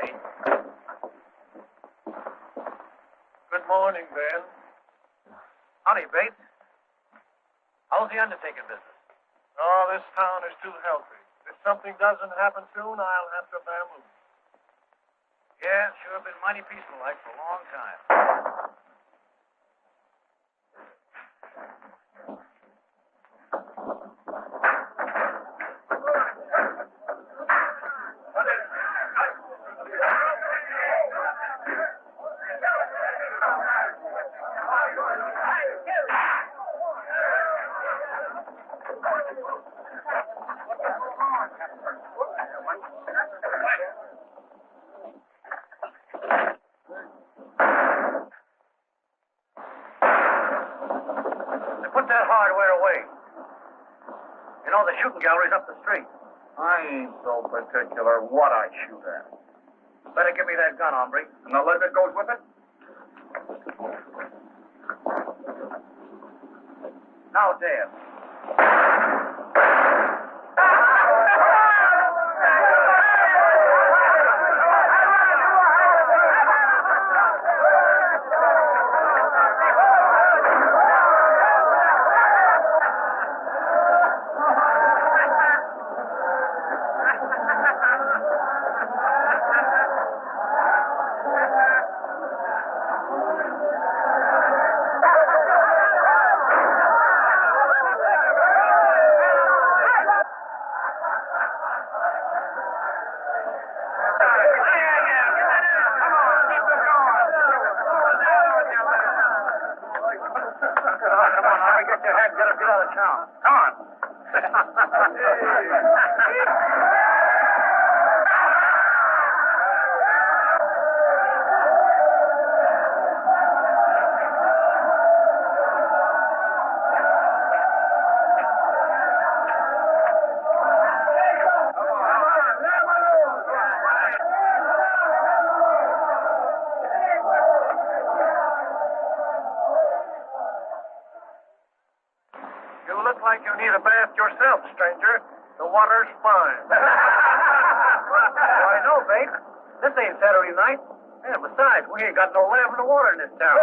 Bates. Good morning, Ben. Howdy, Bates. How's the undertaking business? Oh, this town is too healthy. If something doesn't happen soon, I'll have to bamboo. Yeah, it's sure been mighty peaceful like for a long time. Put that hardware away. You know, the shooting gallery's up the street. I ain't so particular what I shoot at. Better give me that gun, hombre. And the lead that goes with it? Now, Dan. You look like you need a bath yourself, stranger. The water's fine. I know, Bates. This ain't Saturday night. And besides, we ain't got no lavender water in this town.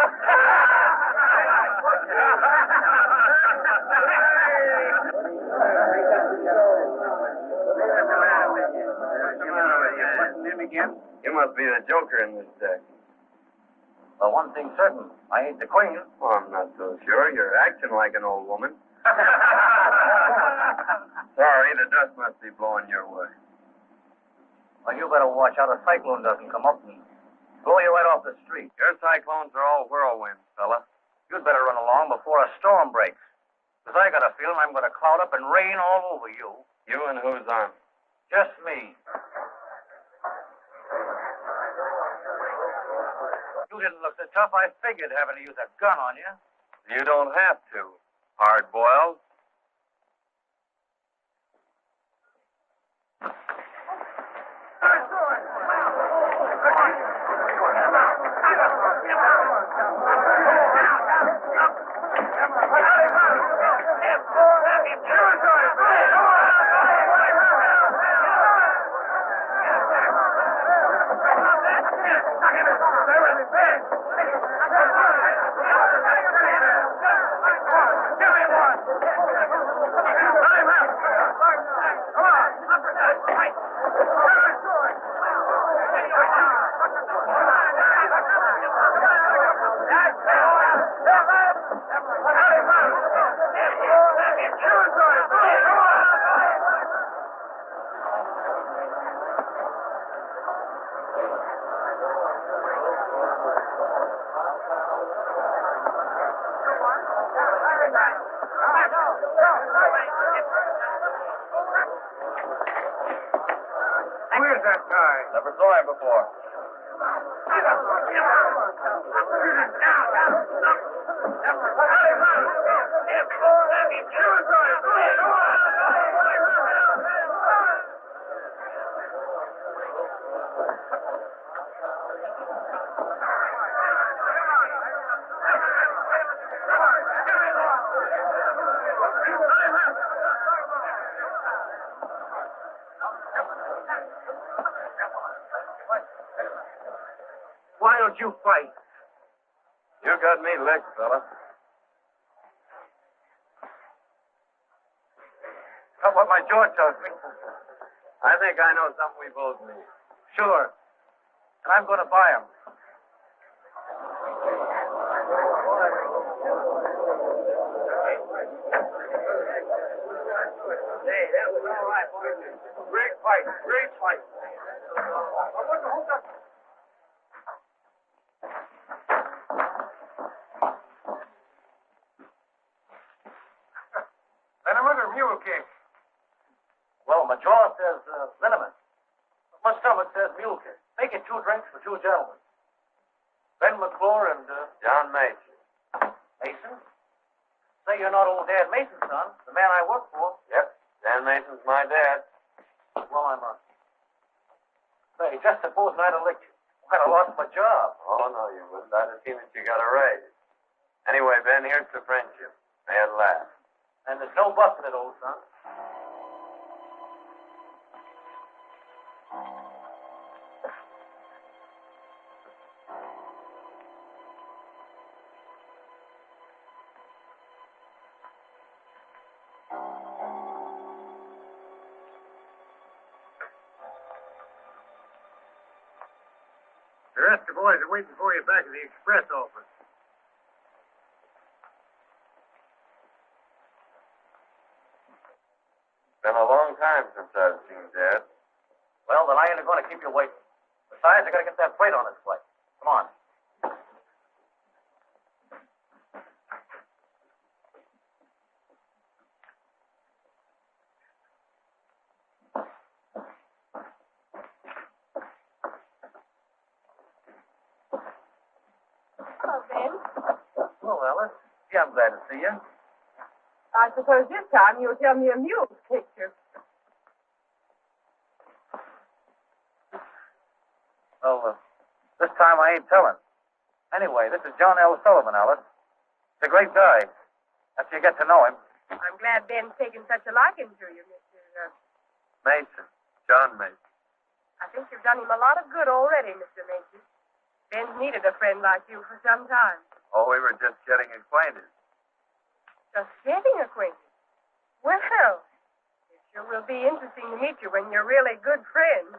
You must be the joker in this deck. Well, one thing's certain. I ain't the queen. Oh, I'm not so sure. You're acting like an old woman. Sorry, the dust must be blowing your way. Well, you better watch out a cyclone doesn't come up and blow you right off the street. Your cyclones are all whirlwinds, fella. You'd better run along before a storm breaks. Because I got a feeling I'm going to cloud up and rain all over you. You and who's on? Just me. You didn't look so tough, I figured having to use a gun on you. You don't have to. Hard-boiled. Where's that guy? Never saw him before. don't you fight? You got me licked, fella. That's what my jaw tells me. I think I know something we both need. Sure. And I'm going to buy him. Hey, that was all right, boys. Great fight. Great fight. Liniment or mule cake? Well, my jaw says liniment. My stomach says mule cake. Make it 2 drinks for 2 gentlemen. Ben McClure and John Mason. Mason. Say you're not old Dad Mason's son, the man I work for. Yep. Dan Mason's my dad. Well, I'm Say, just supposing I'd have licked you. I'd have lost my job. Oh, no, you wouldn't. I'd have seen that you got a raise. Anyway, Ben, here's to friendship. May it last. And there's no busting it, old son. The rest of the boys are waiting for you back at the express office. Been a long time since I've seen Dad. Well, then I ain't going to keep you waiting. Besides, I got to get that freight on its way. Come on. Hello, Ben. Hello, Alice. Yeah, I'm glad to see you. I suppose this time you'll tell me a mule's picture. Well, this time I ain't telling. Anyway, this is John L. Sullivan, Alice. He's a great guy. After you get to know him. I'm glad Ben's taken such a liking to you, Mr. Mason. John Mason. I think you've done him a lot of good already, Mr. Mason. Ben's needed a friend like you for some time. Oh, we were just getting acquainted. Just getting acquainted. Well, it sure will be interesting to meet you when you're really good friends.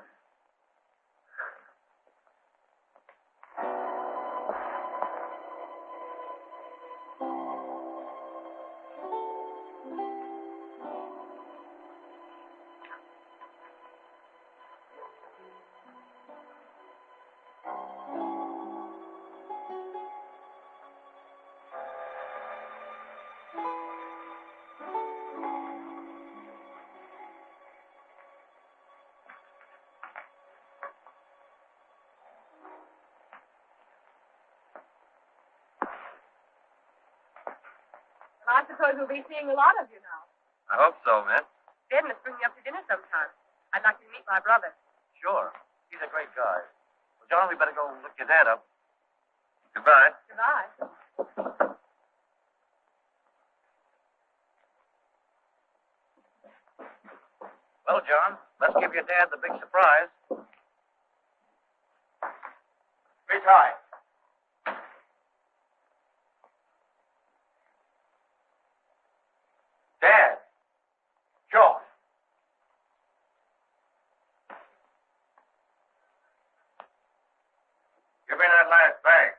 I suppose we'll be seeing a lot of you now. I hope so, Miss. Ben must bring you up to dinner sometime. I'd like you to meet my brother. Sure. He's a great guy. Well, John, we better go look your dad up. Goodbye. Goodbye. Well, John, let's give your dad the big surprise. Reach high. Dad. Joe. Give me that last bag.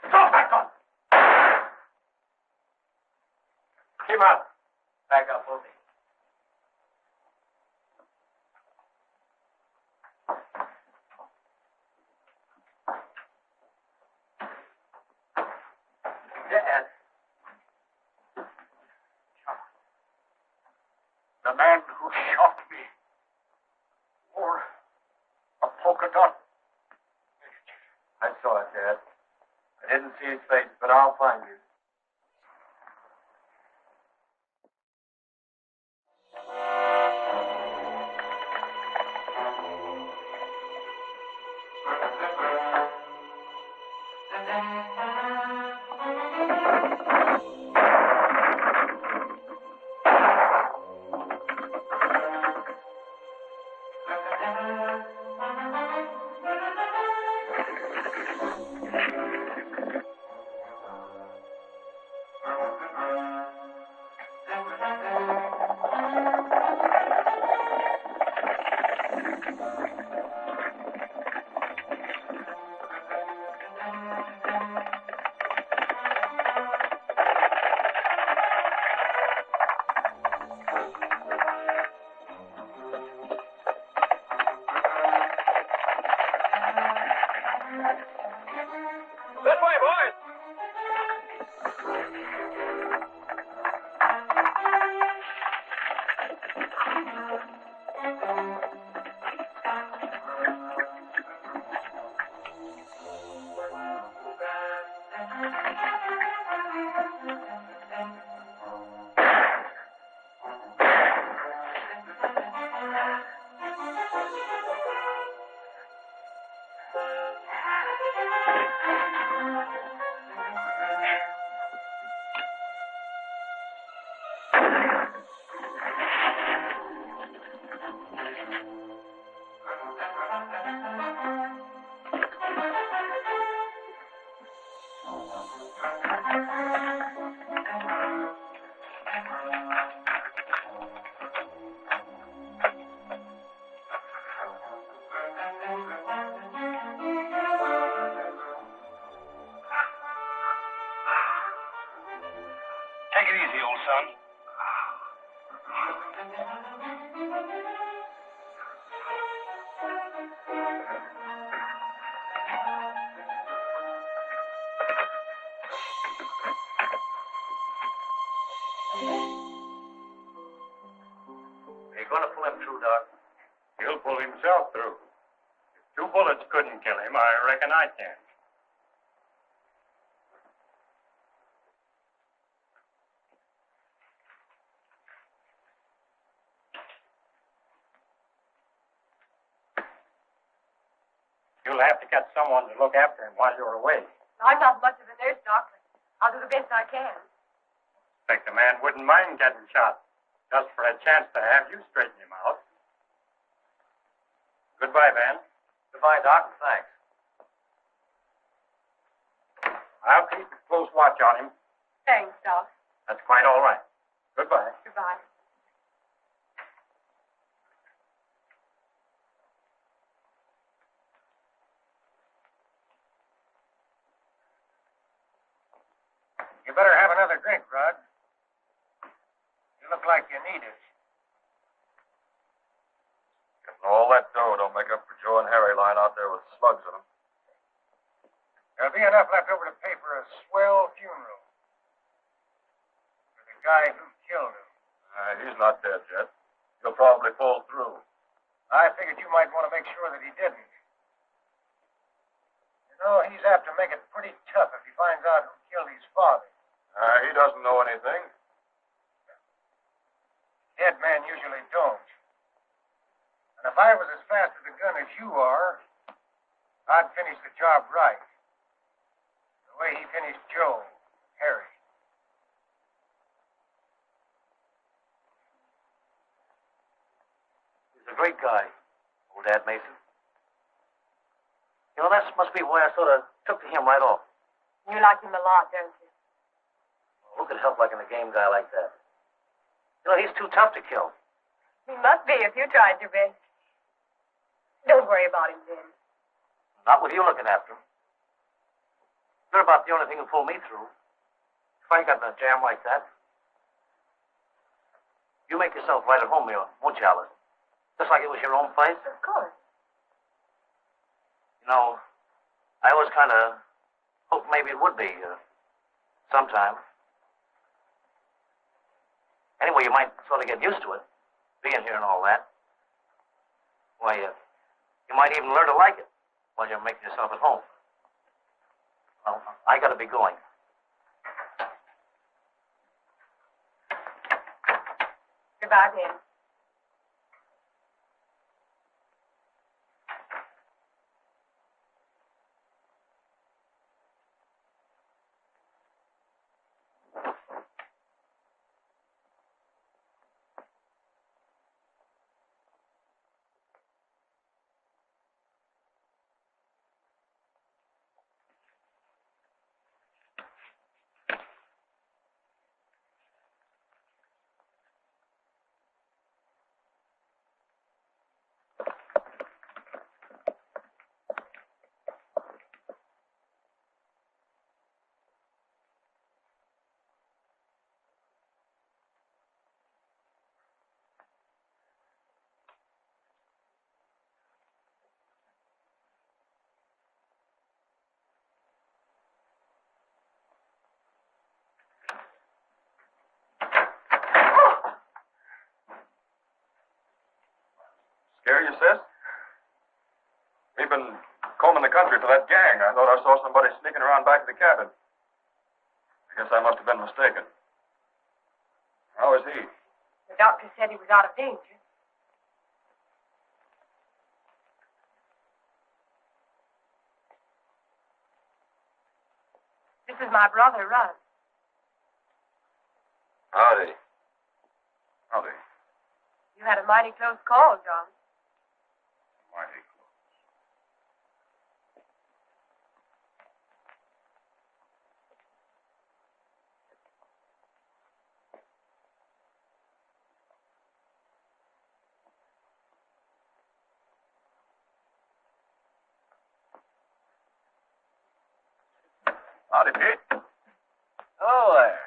Stop that gun! Keep up. Back up, both of you. Dad. The man who shot me wore a polka dot. I saw it, Dad. I didn't see his face, but I'll find you. Take it easy, old son. Are you going to pull him through, Doc? He'll pull himself through. If 2 bullets couldn't kill him, I reckon I can. You'll have to get someone to look after him while you're away. I'm not much of a nurse, Doc, but I'll do the best I can. Expect the man wouldn't mind getting shot, just for a chance to have you straighten him out. Goodbye, Van. Goodbye, Doc, and thanks. I'll keep a close watch on him. Thanks, Doc. That's quite all right. Goodbye. Goodbye. You better have another drink, Rod. You look like you need it. Getting all that dough don't make up for Joe and Harry lying out there with slugs in them. There'll be enough left over to pay for a swell funeral. For the guy who killed him. He's not dead yet. He'll probably pull through. I figured you might want to make sure that he didn't. You know, he's apt to make it pretty tough if he finds out who killed his father. He doesn't know anything. Dead men usually don't. And if I was as fast with a gun as you are, I'd finish the job right. The way he finished Joe, Harry. He's a great guy, old Dad Mason. You know, that must be why I sort of took to him right off. You like him a lot, don't you? Who could help liking a game guy like that? You know, he's too tough to kill. He must be if you tried your best. Don't worry about him, Ben. Not with you looking after him. You're about the only thing who pulled me through. If I got in a jam like that. You make yourself right at home here, won't you, Alice? Just like it was your own place. Of course. You know, I always kind of hoped maybe it would be sometime. Anyway, you might sort of get used to it, being here and all that. Why, you might even learn to like it while you're making yourself at home. Well, I got to be going. Goodbye, Ben. Scare you, sis? We've been combing the country for that gang. I thought I saw somebody sneaking around back of the cabin. I guess I must have been mistaken. How is he? The doctor said he was out of danger. This is my brother, Russ. Howdy. Howdy. You had a mighty close call, John. Mighty close. Howdy, Pete. Oh, there.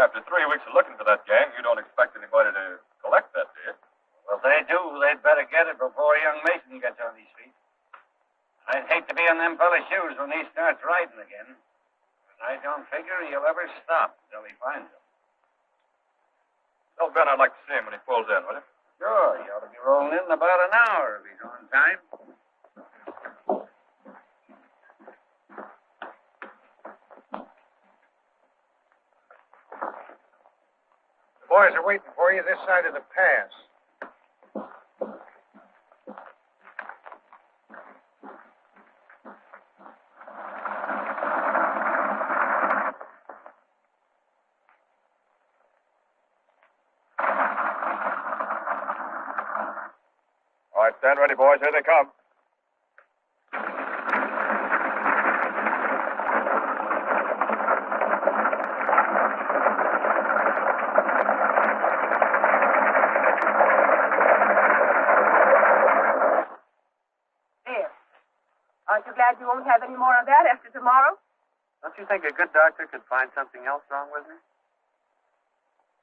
After 3 weeks of looking for that gang, you don't expect anybody to collect that, do you? Well, if they do, they'd better get it before young Mason gets on his feet. I'd hate to be in them fella's shoes when he starts riding again. But I don't figure he'll ever stop until he finds them. Tell Ben I'd like to see him when he pulls in, will you? Sure, he ought to be rolling in about an hour if he's on time. The boys are waiting for you this side of the pass. All right, stand ready, boys. Here they come. There. Aren't you glad you won't have any more of that after tomorrow? Don't you think a good doctor could find something else wrong with me?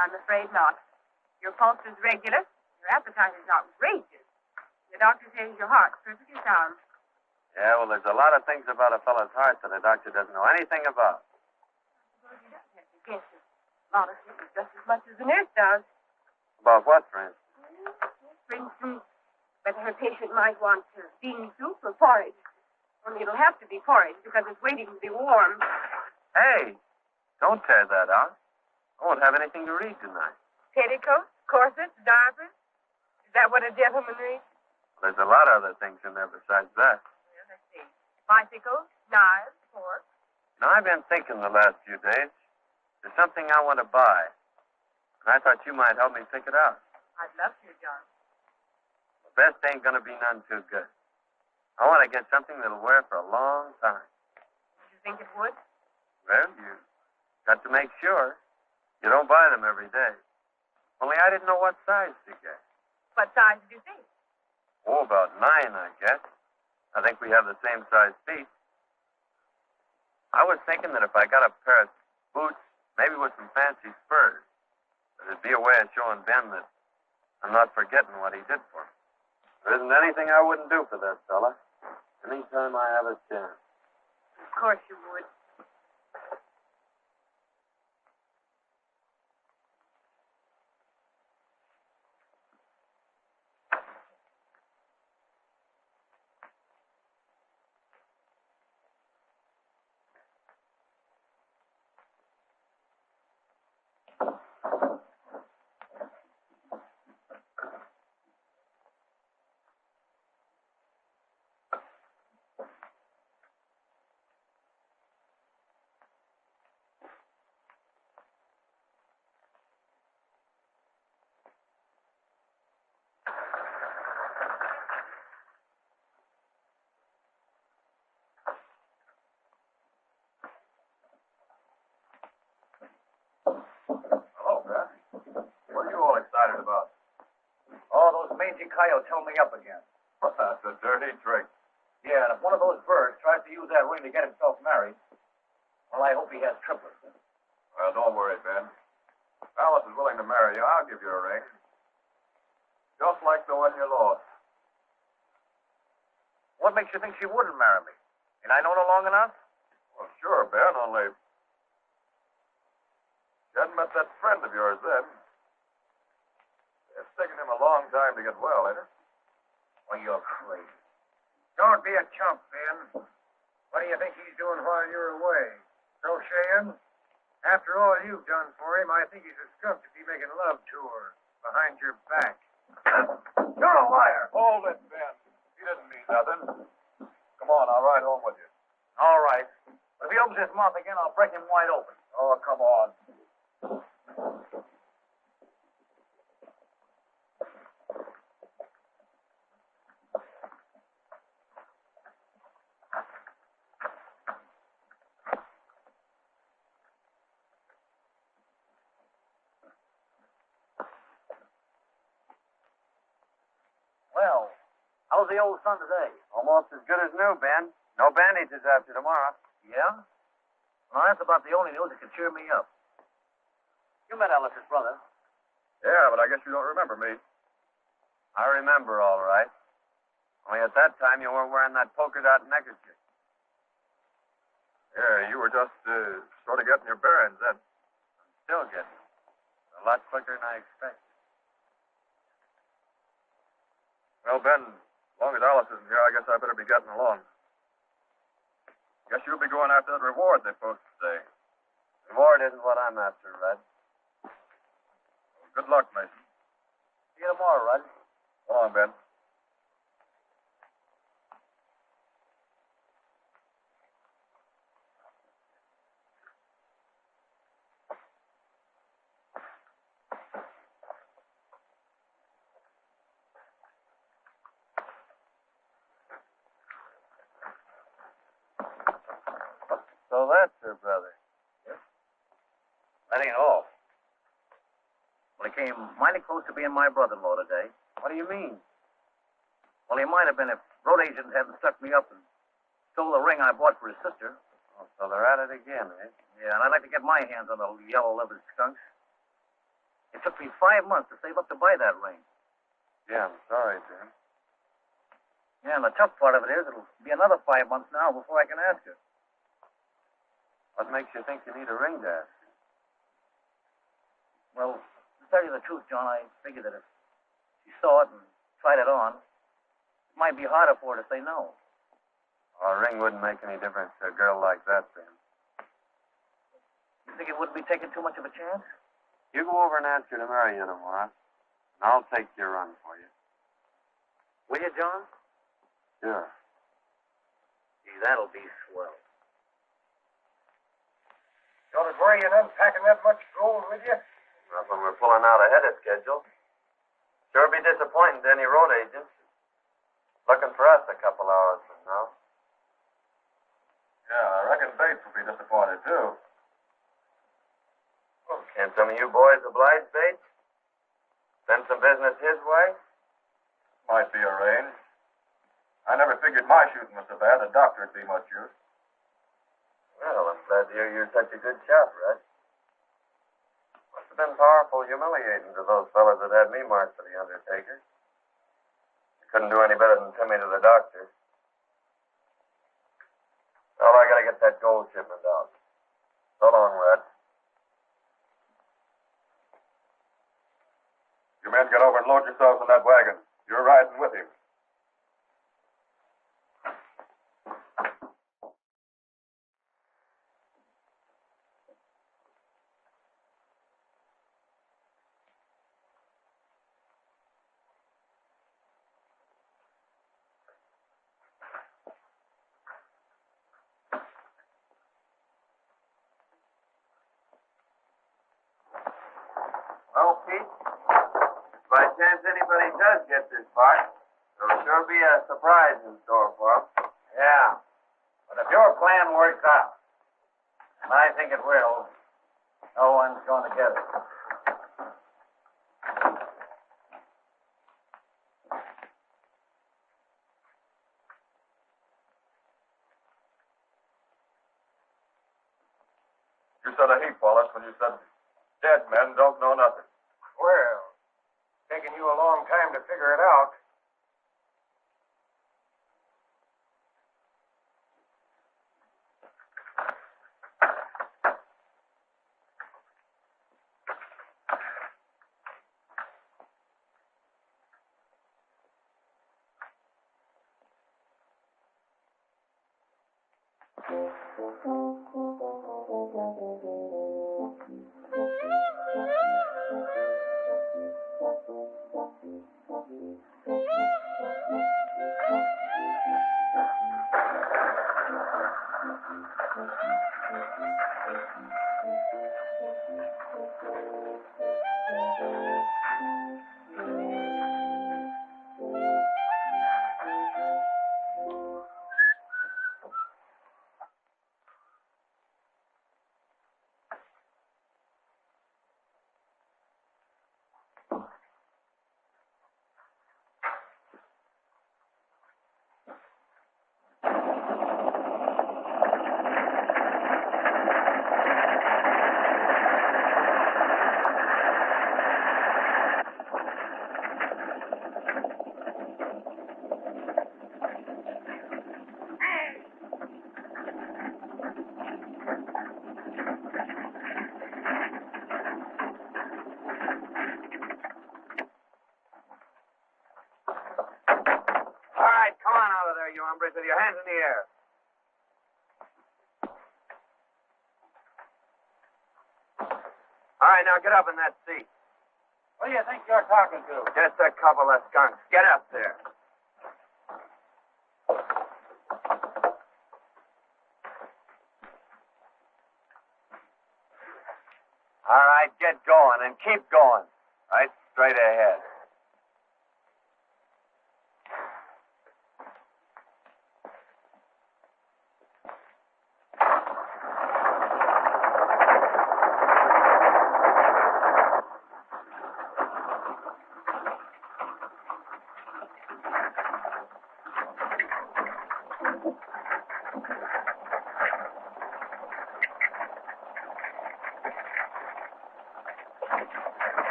I'm afraid not. Your pulse is regular. Your appetite is outrageous. The doctor says your heart's perfectly sound. Yeah, well, there's a lot of things about a fellow's heart that a doctor doesn't know anything about. Well, you don't have to guess it. Honestly, it's just as much as the nurse does. About what, for instance? For instance, whether her patient might want bean soup or porridge. Only it'll have to be porridge because it's waiting to be warm. Hey, don't tear that out. I won't have anything to read tonight. Petticoats, corsets, diapers. Is that what a gentleman reads? There's a lot of other things in there besides that. Well, let's see. Bicycles, knives, forks. Now, I've been thinking the last few days. There's something I want to buy. And I thought you might help me pick it out. I'd love to, John. The best ain't going to be none too good. I want to get something that'll wear for a long time. Do you think it would? Well, you got to make sure. You don't buy them every day. Only I didn't know what size to get. What size did you think? Oh, about 9, I guess. I think we have the same size feet. I was thinking that if I got a pair of boots, maybe with some fancy spurs, that it'd be a way of showing Ben that I'm not forgetting what he did for me. There isn't anything I wouldn't do for that fella. Anytime I have a chance. Of course you would. Hello, Ben. What are you all excited about? Oh, those mangy coyotes held me up again. That's a dirty trick. Yeah, and if one of those birds tries to use that ring to get himself married, well, I hope he has triplets. Well, don't worry, Ben. If Alice is willing to marry you, I'll give you a ring. Just like the one you lost. What makes you think she wouldn't marry me? And I known her long enough? Well, sure, Ben, only... You hadn't met that friend of yours then. It's taken him a long time to get well, ain't it? Well, you're crazy. Don't be a chump, Ben. What do you think he's doing while you're away? Crocheting? After all you've done for him, I think he's a skunk to be making love to her behind your back. You're a liar. Hold it, Ben. He didn't mean nothing. Come on, I'll ride home with you. All right. But if he opens his mouth again, I'll break him wide open. Oh, come on. Well, how's the old sun today? Almost as good as new, Ben. No bandages after tomorrow. Yeah? Well, that's about the only news that can cheer me up. You met Alice's brother. Yeah, but I guess you don't remember me. I remember all right. Only at that time you weren't wearing that polka dot neckerchief. Yeah, you were just sort of getting your bearings then. Still getting it. A lot quicker than I expected. Well, Ben, as long as Alice isn't here, I guess I better be getting along. Guess you'll be going after that reward they're supposed to say. Reward isn't what I'm after, Red. Well, good luck, Mason. See you tomorrow, Rudd. So long, Ben. So that's her brother. That ain't all. Well, he came mighty close to being my brother-in-law today. What do you mean? Well, he might have been if road agent hadn't stuck me up and stole the ring I bought for his sister. Oh, so they're at it again, eh? Yeah, and I'd like to get my hands on the yellow-livered skunks. It took me 5 months to save up to buy that ring. Yeah, I'm sorry, Ben. Yeah, and the tough part of it is it'll be another 5 months now before I can ask her. What makes you think you need a ring to ask? Well, to tell you the truth, John, I figured that if she saw it and tried it on, it might be harder for her to say no. A ring wouldn't make any difference to a girl like that, Ben. You think it wouldn't be taking too much of a chance? You go over and ask her to marry you tomorrow, and I'll take your run for you. Will you, John? Sure. Gee, that'll be swell. Don't it worry you unpacking that much gold with you? Not when we're pulling out ahead of schedule. Sure be disappointing to any road agents. Looking for us a couple hours from now. Yeah, I reckon Bates will be disappointed, too. Can some of you boys oblige Bates? Send some business his way? Might be arranged. I never figured my shooting was so bad the doctor'd be much use. Well, I'm glad to hear you're such a good shot, Red. Must have been powerful humiliating to those fellas that had me marked for the undertaker. You couldn't do any better than send me to the doctor. Well, I gotta get that gold shipment out. So long, Red. You men get over and load yourselves in that wagon. You're riding with him. Well, Pete, if by chance anybody does get this far, there'll sure be a surprise in store for them. Yeah. But if your plan works out, and I think it will, no one's going to get it. You said a heap, Wallace, when you said dead men don't know nothing. Well, taking you a long time to figure it out. With your hands in the air. All right, now get up in that seat. Who do you think you're talking to? Just a couple of skunks. Get up there. All right, get going and keep going. Right straight ahead.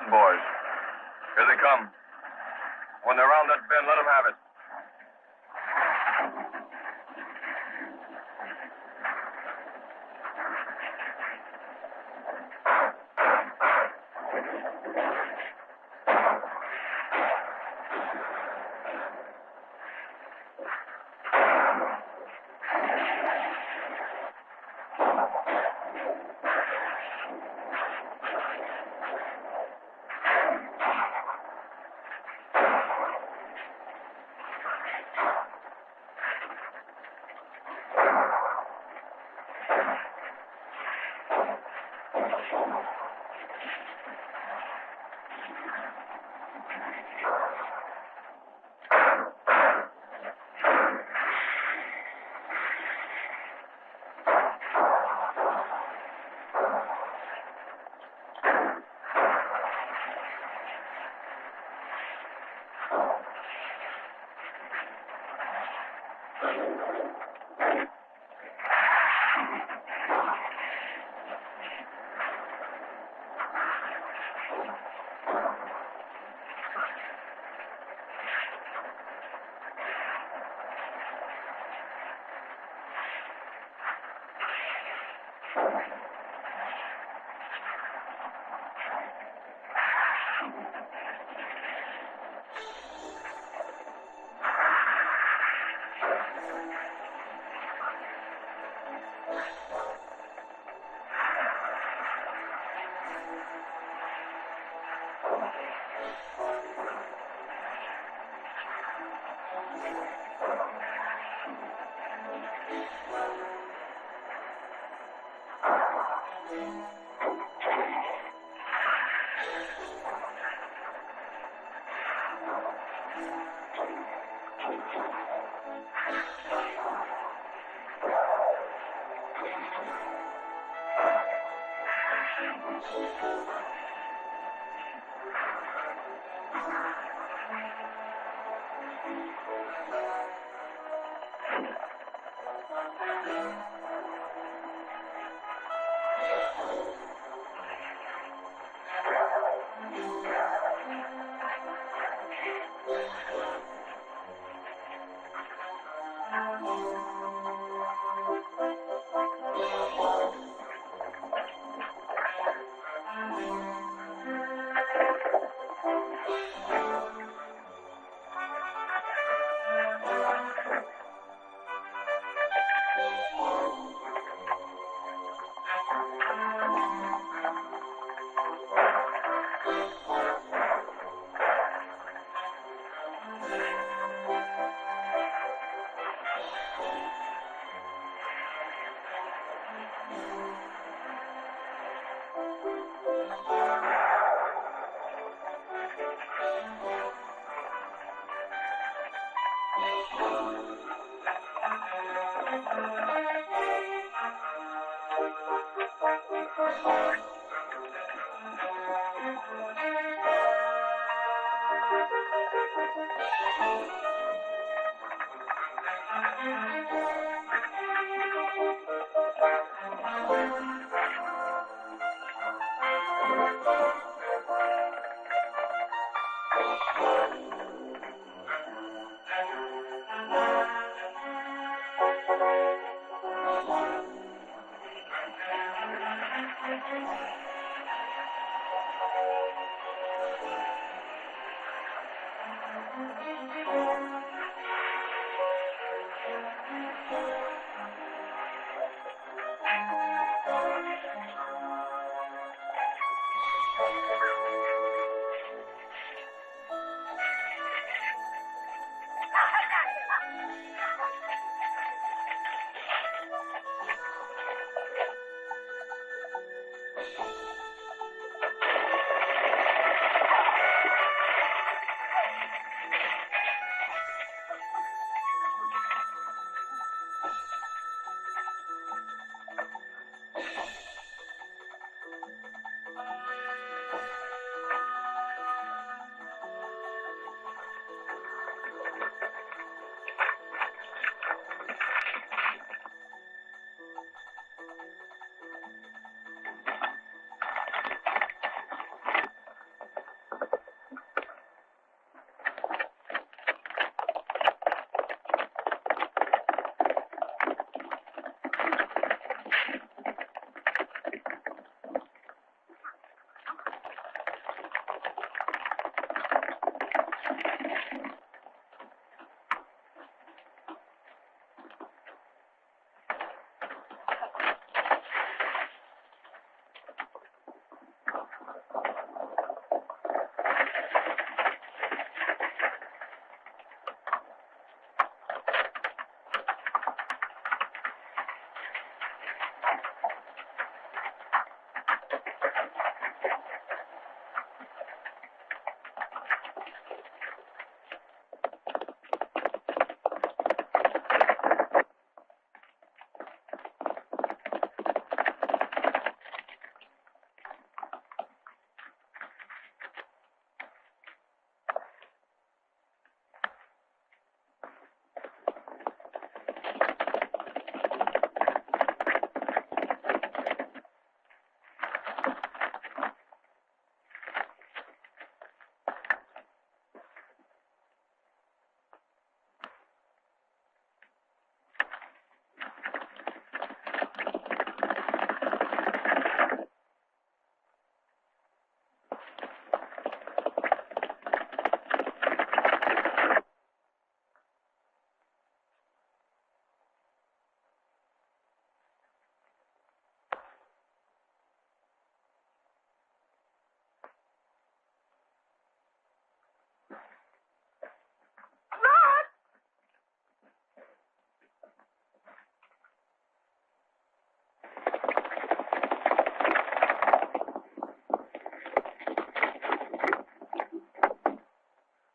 Boys, here they come. When they're around that bend, let them have it.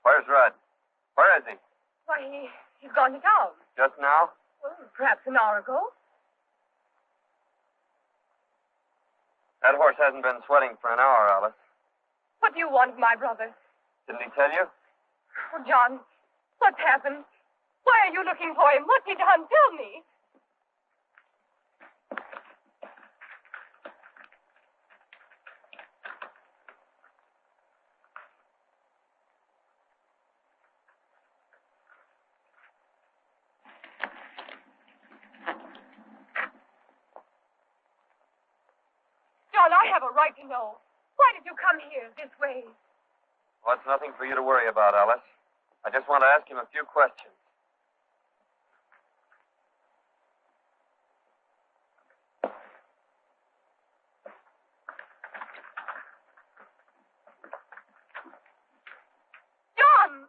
Where's Rudd? Where is he? Why, he's gone to town. Just now? Well, perhaps an hour ago. That horse hasn't been sweating for an hour, Alice. What do you want of my brother? Didn't he tell you? Oh, John, what's happened? Why are you looking for him? What's he done? Tell me. John, I have a right to know. Why did you come here this way? Well, it's nothing for you to worry about, Alice. I just want to ask him a few questions. John!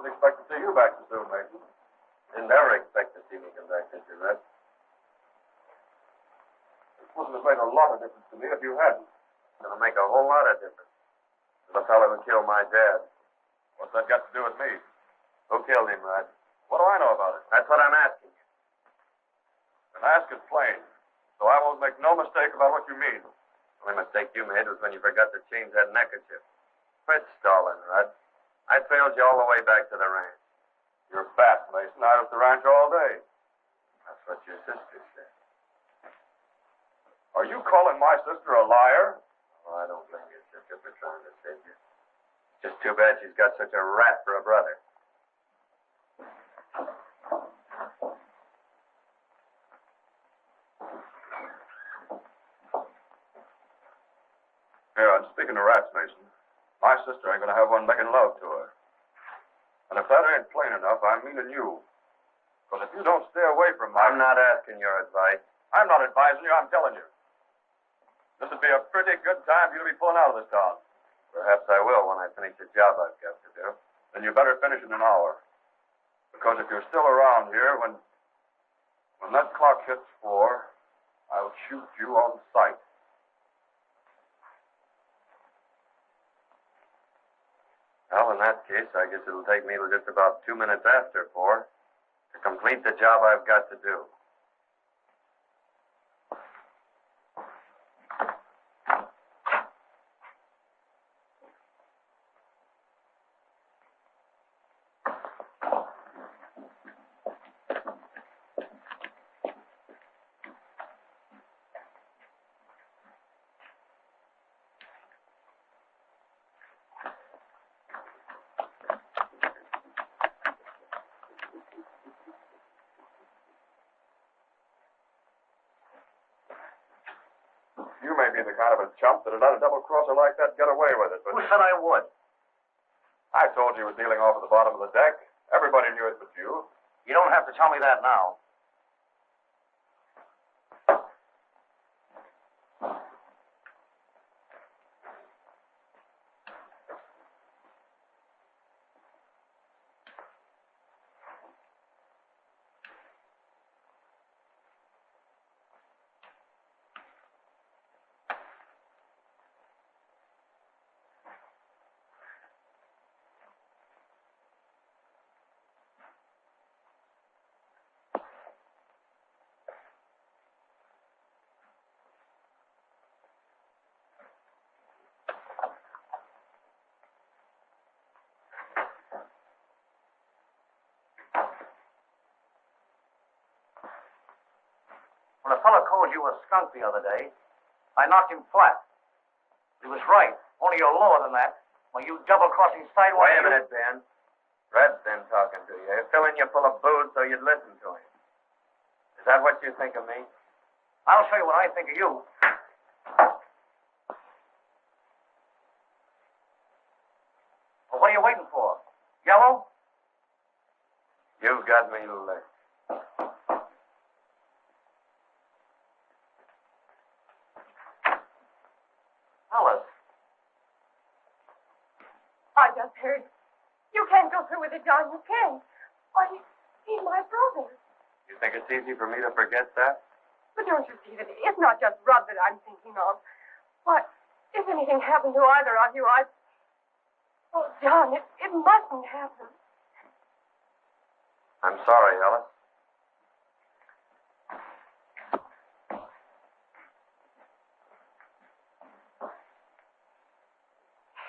didn't expect to see you back so soon, Mason. Didn't ever expect to see me come back, did you, Red? It wouldn't have made a lot of difference to me if you hadn't. It'll make a whole lot of difference. To the fellow who killed my dad. What's that got to do with me? Who killed him, Red? What do I know about it? That's what I'm asking you. Then ask it plain, so I won't make no mistake about what you mean. The only mistake you made was when you forgot to change that neckerchief. Quit stalling, Rudd. I trailed you all the way back to the ranch. You're fat, Mason. I was at the ranch all day. That's what your sister said. Are you calling my sister a liar? Oh, I don't blame your sister for trying to save you. It's just too bad she's got such a rat for a brother. Yeah, and speaking of rats, Mason, my sister ain't gonna have one making love to her. And if that ain't plain enough, I'm meaning you. Because if you don't stay away from my... I'm not asking your advice. I'm not advising you, I'm telling you. This would be a pretty good time for you to be pulling out of this town. Perhaps I will when I finish the job I've got to do. Then you better finish in an hour. Because if you're still around here, when that clock hits 4, I'll shoot you on sight. Well, in that case, I guess it'll take me till just about 2 minutes after 4 to complete the job I've got to do. You may be the kind of a chump that'd let a double-crosser like that get away with it, but... Who said I would? I told you he was dealing off at the bottom of the deck. Everybody knew it but you. You don't have to tell me that now. When a fellow called you a skunk the other day, I knocked him flat. He was right. Only you're lower than that. When you double-crossing sidewalk... Wait a minute, Ben. Red's been talking to you. He's filling you full of booze so you'd listen to him. Is that what you think of me? I'll show you what I think of you. Well, what are you waiting for? Yellow? You've got me licked. Alice. I just heard. You can't go through with it, John. You can't. Why, he's my brother. You think it's easy for me to forget that? But don't you see that it's not just Rudd that I'm thinking of? What, if anything happened to either of you, Oh, John, it mustn't happen. I'm sorry, Alice.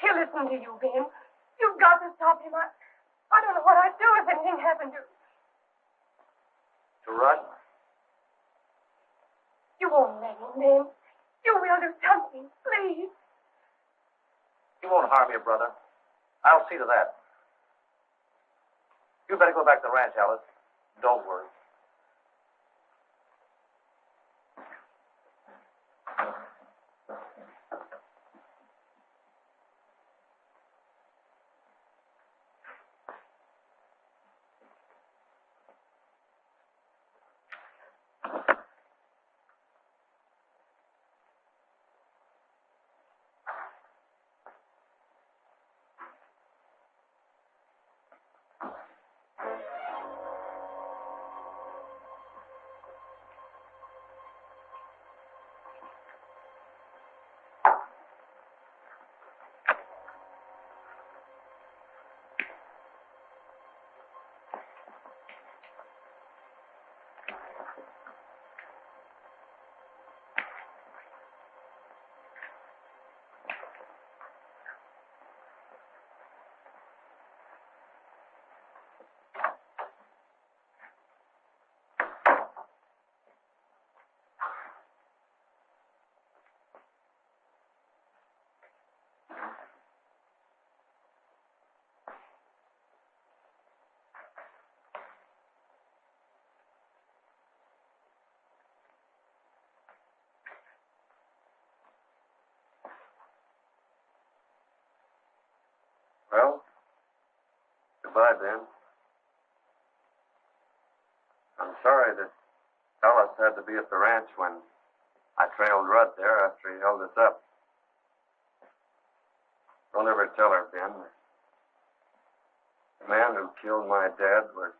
He'll listen to you, Ben. You've got to stop him. I don't know what I'd do if anything happened to... To Rudd? You won't let him, Ben. You will do something, please. He won't harm you, brother. I'll see to that. You better go back to the ranch, Alice. Don't worry. Well, goodbye, Ben. I'm sorry that Ellis had to be at the ranch when I trailed Rudd there after he held us up. Don't ever tell her, Ben. The man who killed my dad was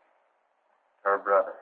her brother.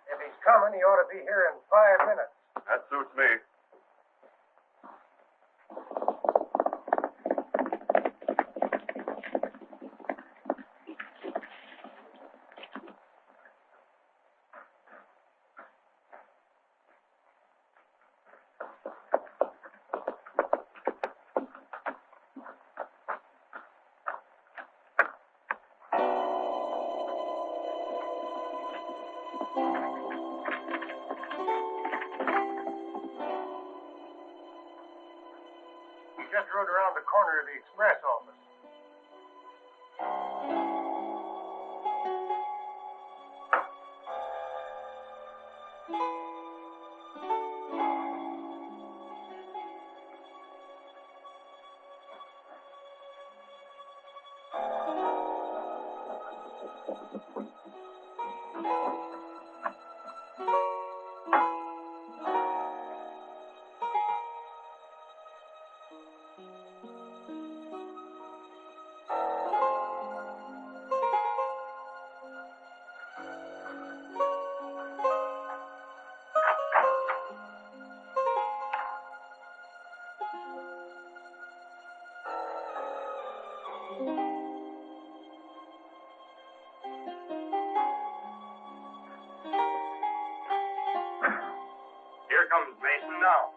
If he's coming, he ought to be here in 5 minutes. That suits me. He just rode around the corner of the express office. Here comes Mason now.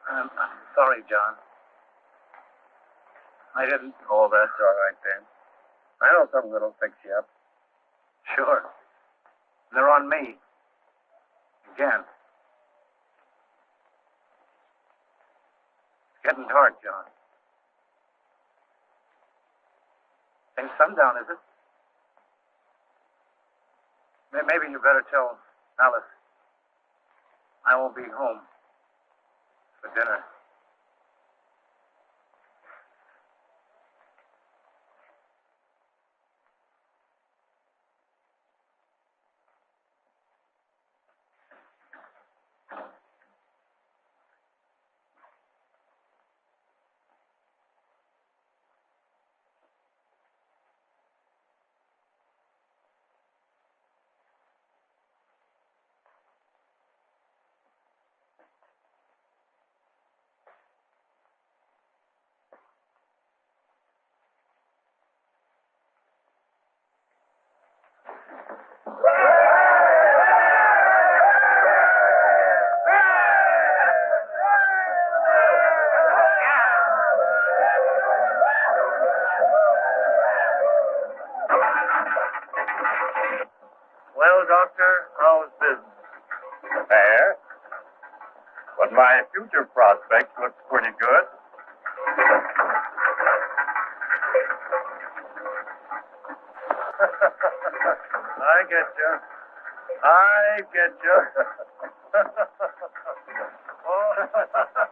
I'm sorry, John. I didn't. Oh, that's all right, Ben. I know something that'll fix you up. Sure. They're on me. Again. It's getting dark, John. Ain't sundown, is it? Maybe you better tell Alice I won't be home for dinner. Well, Doctor, how's business? Fair. But my future prospects look pretty good. I get you. I get you. Oh.